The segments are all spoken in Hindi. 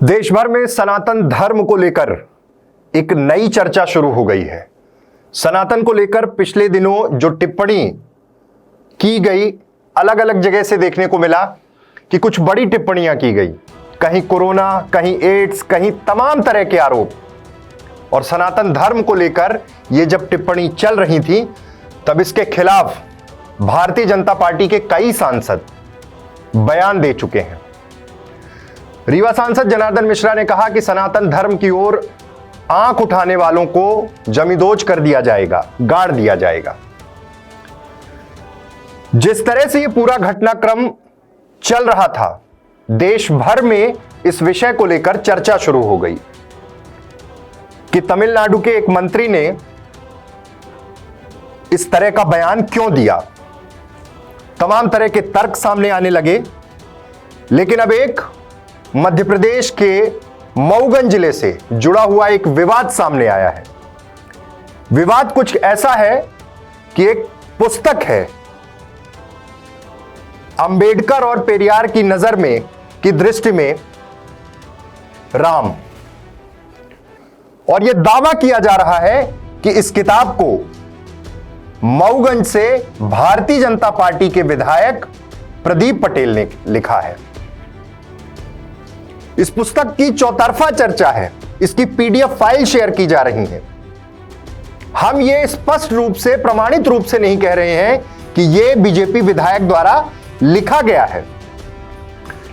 देश भर में सनातन धर्म को लेकर एक नई चर्चा शुरू हो गई है। सनातन को लेकर पिछले दिनों जो टिप्पणी की गई, अलग अलग जगह से देखने को मिला कि कुछ बड़ी टिप्पणियां की गई, कहीं कोरोना, कहीं एड्स, कहीं तमाम तरह के आरोप। और सनातन धर्म को लेकर यह जब टिप्पणी चल रही थी, तब इसके खिलाफ भारतीय जनता पार्टी के कई सांसद बयान दे चुके हैं। रीवा सांसद जनार्दन मिश्रा ने कहा कि सनातन धर्म की ओर आंख उठाने वालों को जमींदोज कर दिया जाएगा, गाड़ दिया जाएगा। जिस तरह से यह पूरा घटनाक्रम चल रहा था, देश भर में इस विषय को लेकर चर्चा शुरू हो गई कि तमिलनाडु के एक मंत्री ने इस तरह का बयान क्यों दिया। तमाम तरह के तर्क सामने आने लगे। लेकिन अब एक मध्य प्रदेश के मऊगंज जिले से जुड़ा हुआ एक विवाद सामने आया है। विवाद कुछ ऐसा है कि एक पुस्तक है, अंबेडकर और पेरियार की नजर में, की दृष्टि में राम, और यह दावा किया जा रहा है कि इस किताब को मऊगंज से भारतीय जनता पार्टी के विधायक प्रदीप पटेल ने लिखा है। इस पुस्तक की चौतरफा चर्चा है, इसकी पीडीएफ फाइल शेयर की जा रही है। हम ये स्पष्ट रूप से, प्रमाणित रूप से नहीं कह रहे हैं कि यह बीजेपी विधायक द्वारा लिखा गया है,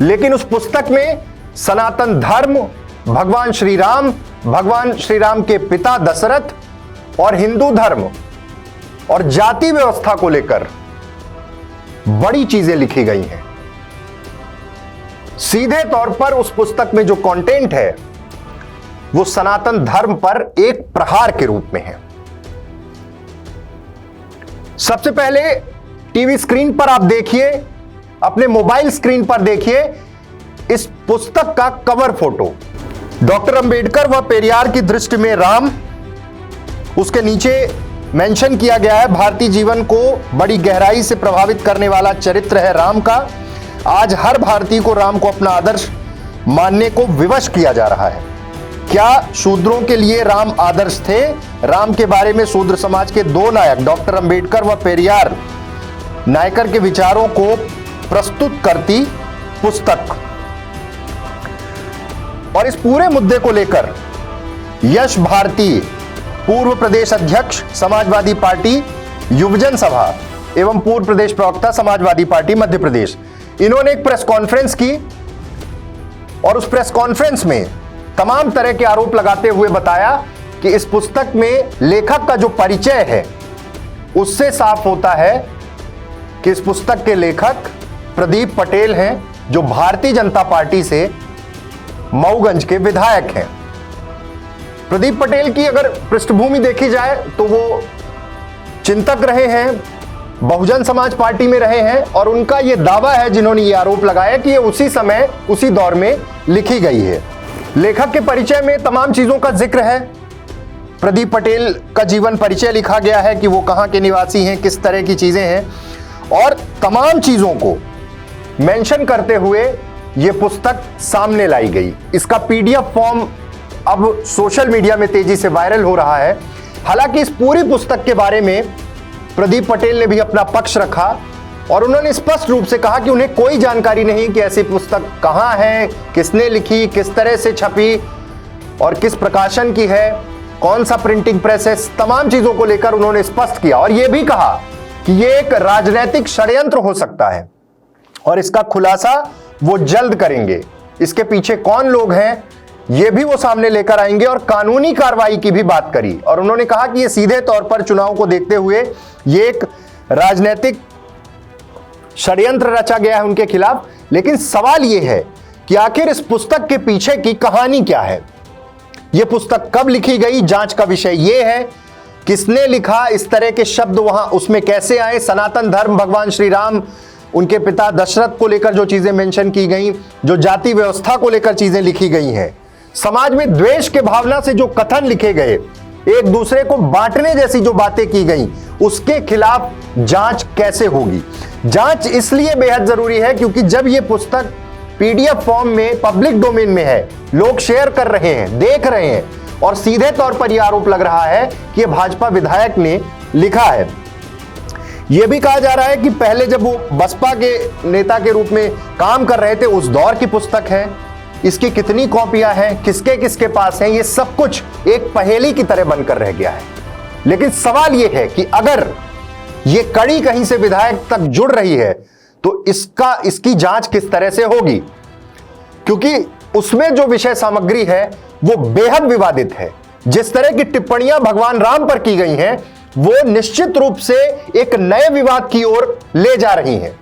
लेकिन उस पुस्तक में सनातन धर्म, भगवान श्री राम के पिता दशरथ और हिंदू धर्म और जाति व्यवस्था को लेकर बड़ी चीजें लिखी गई हैं। सीधे तौर पर उस पुस्तक में जो कंटेंट है, वो सनातन धर्म पर एक प्रहार के रूप में है। सबसे पहले टीवी स्क्रीन पर आप देखिए, अपने मोबाइल स्क्रीन पर देखिए इस पुस्तक का कवर फोटो। डॉक्टर अंबेडकर व पेरियार की दृष्टि में राम, उसके नीचे मेंशन किया गया है भारतीय जीवन को बड़ी गहराई से प्रभावित करने वाला चरित्र है राम का। आज हर भारतीय को राम को अपना आदर्श मानने को विवश किया जा रहा है। क्या शूद्रों के लिए राम आदर्श थे? राम के बारे में शूद्र समाज के दो नायक डॉक्टर अंबेडकर व पेरियार नायकर के विचारों को प्रस्तुत करती पुस्तक। और इस पूरे मुद्दे को लेकर यश भारती, पूर्व प्रदेश अध्यक्ष समाजवादी पार्टी युवजन सभा एवं पूर्व प्रदेश प्रवक्ता समाजवादी पार्टी मध्य प्रदेश, इन्होंने एक प्रेस कॉन्फ्रेंस की और उस प्रेस कॉन्फ्रेंस में तमाम तरह के आरोप लगाते हुए बताया कि इस पुस्तक में लेखक का जो परिचय है, उससे साफ होता है कि इस पुस्तक के लेखक प्रदीप पटेल हैं, जो भारतीय जनता पार्टी से मऊगंज के विधायक हैं। प्रदीप पटेल की अगर पृष्ठभूमि देखी जाए तो वो चिंतक रहे हैं, बहुजन समाज पार्टी में रहे हैं, और उनका यह दावा है, जिन्होंने ये आरोप लगाया, कि ये उसी समय, उसी दौर में लिखी गई है। लेखक के परिचय में तमाम चीजों का जिक्र है। प्रदीप पटेल का जीवन परिचय लिखा गया है कि वो कहां के निवासी हैं, किस तरह की चीजें हैं, और तमाम चीजों को मेंशन करते हुए यह पुस्तक सामने लाई गई। इसका पीडीएफ फॉर्म अब सोशल मीडिया में तेजी से वायरल हो रहा है। हालांकि इस पूरी पुस्तक के बारे में प्रदीप पटेल ने भी अपना पक्ष रखा और उन्होंने स्पष्ट रूप से कहा कि उन्हें कोई जानकारी नहीं कि ऐसी पुस्तक कहां है, किसने लिखी, किस तरह से छपी और किस प्रकाशन की है, कौन सा प्रिंटिंग प्रेस है। तमाम चीजों को लेकर उन्होंने स्पष्ट किया और यह भी कहा कि यह एक राजनीतिक षड्यंत्र हो सकता है और इसका खुलासा वो जल्द करेंगे। इसके पीछे कौन लोग हैं, यह भी वो सामने लेकर आएंगे और कानूनी कार्रवाई की भी बात करी। और उन्होंने कहा कि यह सीधे तौर पर चुनाव को देखते हुए ये एक राजनीतिक षड्यंत्र रचा गया है उनके खिलाफ। लेकिन सवाल यह है कि आखिर इस पुस्तक के पीछे की कहानी क्या है, यह पुस्तक कब लिखी गई, जांच का विषय यह है। किसने लिखा, इस तरह के शब्द वहां उसमें कैसे आए, सनातन धर्म, भगवान श्री राम, उनके पिता दशरथ को लेकर जो चीजें मेंशन की गई, जो जाति व्यवस्था को लेकर चीजें लिखी गई हैं, समाज में द्वेष के भावना से जो कथन लिखे गए, एक दूसरे को बांटने जैसी जो बातें की गई, उसके खिलाफ जांच कैसे होगी। जांच इसलिए बेहद जरूरी है क्योंकि जब यह पुस्तक पीडीएफ फॉर्म में पब्लिक डोमेन में है, लोग शेयर कर रहे हैं, देख रहे हैं, और सीधे तौर पर यह आरोप लग रहा है कि यह भाजपा विधायक ने लिखा है। यह भी कहा जा रहा है कि पहले जब वो बसपा के नेता के रूप में काम कर रहे थे उस दौर की पुस्तक है, इसकी कितनी कॉपियां हैं, किसके किसके पास हैं, यह सब कुछ एक पहेली की तरह बनकर रह गया है। लेकिन सवाल यह है कि अगर यह कड़ी कहीं से विधायक तक जुड़ रही है तो इसकी जांच किस तरह से होगी, क्योंकि उसमें जो विषय सामग्री है वो बेहद विवादित है। जिस तरह की टिप्पणियां भगवान राम पर की गई हैं वो निश्चित रूप से एक नए विवाद की ओर ले जा रही हैं,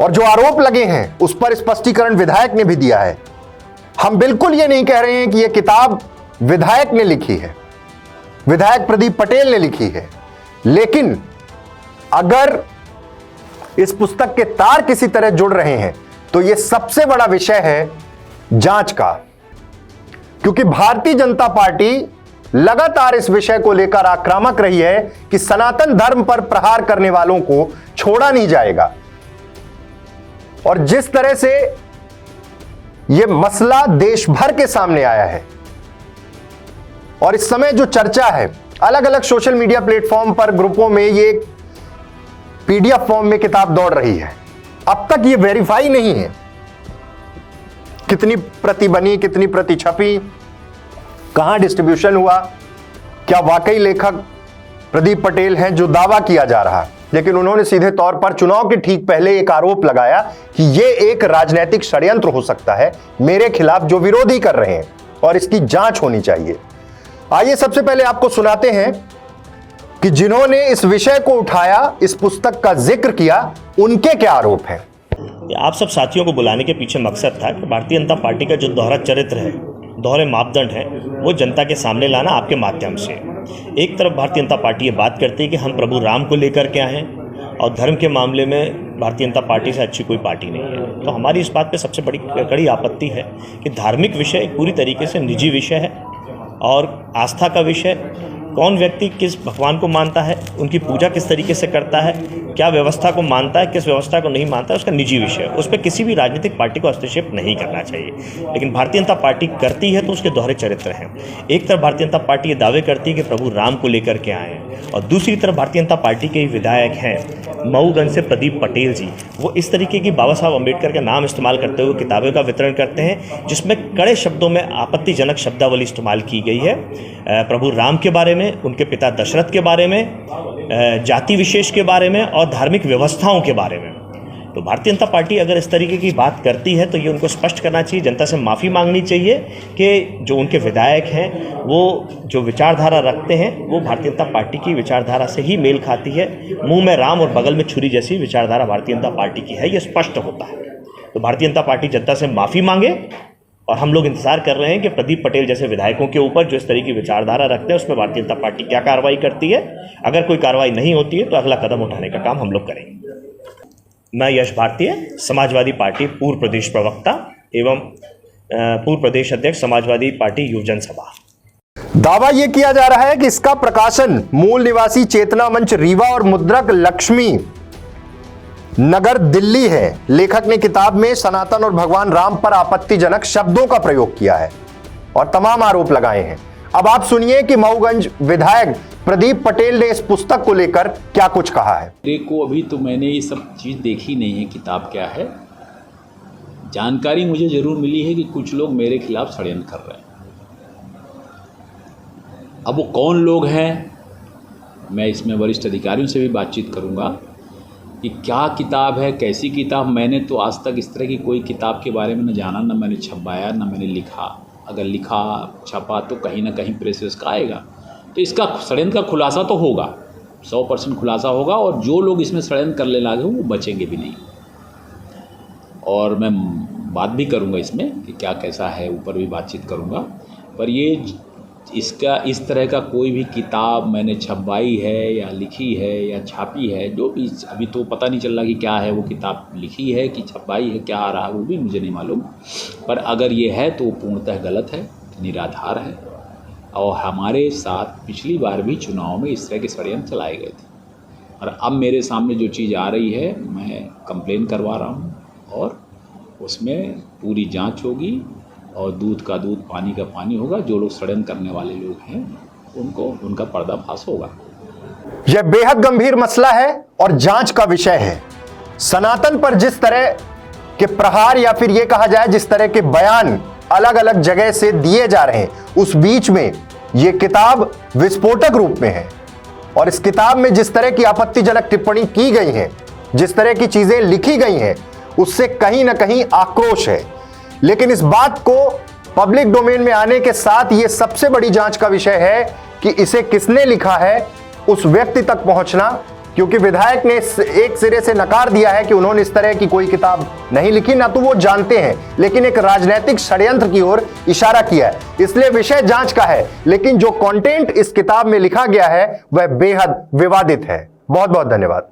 और जो आरोप लगे हैं उस पर स्पष्टीकरण विधायक ने भी दिया है। हम बिल्कुल ये नहीं कह रहे हैं कि यह किताब विधायक ने लिखी है, विधायक प्रदीप पटेल ने लिखी है, लेकिन अगर इस पुस्तक के तार किसी तरह जुड़ रहे हैं तो यह सबसे बड़ा विषय है जांच का, क्योंकि भारतीय जनता पार्टी लगातार इस विषय को लेकर आक्रामक रही है कि सनातन धर्म पर प्रहार करने वालों को छोड़ा नहीं जाएगा। और जिस तरह से यह मसला देश भर के सामने आया है और इस समय जो चर्चा है अलग अलग सोशल मीडिया प्लेटफॉर्म पर, ग्रुपों में, ये पीडीएफ फॉर्म में किताब दौड़ रही है। अब तक ये वेरीफाई नहीं है कितनी प्रति बनी, कितनी प्रति छपी, कहां डिस्ट्रीब्यूशन हुआ, क्या वाकई लेखक प्रदीप पटेल हैं जो दावा किया जा रहा है। लेकिन उन्होंने सीधे तौर पर चुनाव के ठीक पहले एक आरोप लगाया कि यह एक राजनीतिक षड्यंत्र हो सकता है मेरे खिलाफ जो विरोधी कर रहे हैं, और इसकी जांच होनी चाहिए। आइए सबसे पहले आपको सुनाते हैं कि जिन्होंने इस विषय को उठाया, इस पुस्तक का जिक्र किया, उनके क्या आरोप हैं। आप सब साथियों को बुलाने के पीछे मकसद था कि भारतीय जनता पार्टी का जो दोहरा चरित्र है, दोहरे मापदंड है, वो जनता के सामने लाना आपके माध्यम से। एक तरफ भारतीय जनता पार्टी ये बात करती है कि हम प्रभु राम को लेकर के आए हैं और धर्म के मामले में भारतीय जनता पार्टी से अच्छी कोई पार्टी नहीं है। तो हमारी इस बात पे सबसे बड़ी कड़ी आपत्ति है कि धार्मिक विषय पूरी तरीके से निजी विषय है और आस्था का विषय, कौन व्यक्ति किस भगवान को मानता है, उनकी पूजा किस तरीके से करता है, क्या व्यवस्था को मानता है, किस व्यवस्था को नहीं मानता है, उसका निजी विषय है। उस पर किसी भी राजनीतिक पार्टी को हस्तक्षेप नहीं करना चाहिए। लेकिन भारतीय जनता पार्टी करती है तो उसके दोहरे चरित्र हैं। एक तरफ भारतीय जनता पार्टी ये दावे करती है कि प्रभु राम को लेकर के आए हैं, और दूसरी तरफ भारतीय जनता पार्टी के विधायक हैं मऊगंज से प्रदीप पटेल जी, वो इस तरीके की बाबा साहब अम्बेडकर का नाम इस्तेमाल करते हुए किताबों का वितरण करते हैं जिसमें कड़े शब्दों में आपत्तिजनक शब्दावली इस्तेमाल की गई है प्रभु राम के बारे में, उनके पिता दशरथ के बारे में, जाति विशेष के बारे में और धार्मिक व्यवस्थाओं के बारे में। तो भारतीय जनता पार्टी अगर इस तरीके की बात करती है तो ये उनको स्पष्ट करना चाहिए, जनता से माफ़ी मांगनी चाहिए कि जो उनके विधायक हैं वो जो विचारधारा रखते हैं वो भारतीय जनता पार्टी की विचारधारा से ही मेल खाती है। मुंह में राम और बगल में छुरी जैसी विचारधारा भारतीय जनता पार्टी की है, ये स्पष्ट होता है। तो भारतीय जनता पार्टी जनता से माफ़ी मांगे, और हम लोग इंतजार कर रहे हैं कि प्रदीप पटेल जैसे विधायकों के ऊपर जो इस तरह की विचारधारा रखते हैं उस पर भारतीय जनता पार्टी क्या कार्रवाई करती है। अगर कोई कार्रवाई नहीं होती है तो अगला कदम उठाने का काम हम लोग करेंगे। मैं यश भारतीय, समाजवादी पार्टी पूर्व प्रदेश प्रवक्ता एवं पूर्व प्रदेश अध्यक्ष, समाजवादी पार्टी युवजन सभा। दावा यह किया जा रहा है कि इसका प्रकाशन मूल निवासी चेतना मंच रीवा और मुद्रक लक्ष्मी नगर दिल्ली है। लेखक ने किताब में सनातन और भगवान राम पर आपत्तिजनक शब्दों का प्रयोग किया है और तमाम आरोप लगाए हैं। अब आप सुनिए कि मऊगंज विधायक प्रदीप पटेल ने इस पुस्तक को लेकर क्या कुछ कहा है। देखो, अभी तो मैंने ये सब चीज़ देखी नहीं है, किताब क्या है। जानकारी मुझे जरूर मिली है कि कुछ लोग मेरे खिलाफ षड्यंत्र कर रहे हैं। अब वो कौन लोग हैं, मैं इसमें वरिष्ठ अधिकारियों से भी बातचीत करूंगा कि क्या किताब है, कैसी किताब। मैंने तो आज तक इस तरह की कोई किताब के बारे में न जाना, न मैंने छपाया, न मैंने लिखा। अगर लिखा छपा तो कहीं ना कहीं प्रेस का आएगा, तो इसका षड्यंत्र का खुलासा तो होगा, 100% खुलासा होगा, और जो लोग इसमें षड्यंत्र करने लगे वो बचेंगे भी नहीं। और मैं बात भी करूंगा इसमें कि क्या कैसा है, ऊपर भी बातचीत करूंगा। पर ये इसका इस तरह का कोई भी किताब मैंने छपवाई है या लिखी है या छापी है, जो भी अभी तो पता नहीं चल रहा कि क्या है, वो किताब लिखी है कि छपवाई है, क्या आ रहा है वो भी मुझे नहीं मालूम। पर अगर ये है तो पूर्णतः गलत है, निराधार है। और हमारे साथ पिछली बार भी चुनाव में इस तरह के षड्यंत्र चलाए गए थे, और अब मेरे सामने जो चीज़ आ रही है मैं कंप्लेन करवा रहा हूँ और उसमें पूरी जांच होगी और दूध का दूध पानी का पानी होगा। जो लोग षड्यंत्र करने वाले लोग हैं उनका पर्दाफाश होगा। यह बेहद गंभीर मसला है और जांच का विषय है। सनातन पर जिस तरह के प्रहार या फिर यह कहा जाए जिस तरह के बयान अलग अलग जगह से दिए जा रहे हैं, उस बीच में यह किताब विस्फोटक रूप में है और इस किताब में जिस तरह की आपत्तिजनक टिप्पणी की गई है, जिस तरह की चीजें लिखी गई हैं, उससे कहीं ना कहीं आक्रोश है। लेकिन इस बात को पब्लिक डोमेन में आने के साथ यह सबसे बड़ी जांच का विषय है कि इसे किसने लिखा है, उस व्यक्ति तक पहुंचना, क्योंकि विधायक ने एक सिरे से नकार दिया है कि उन्होंने इस तरह की कोई किताब नहीं लिखी, ना तो वो जानते हैं, लेकिन एक राजनीतिक षड्यंत्र की ओर इशारा किया है। इसलिए विषय जांच का है, लेकिन जो कंटेंट इस किताब में लिखा गया है वह बेहद विवादित है। बहुत बहुत धन्यवाद।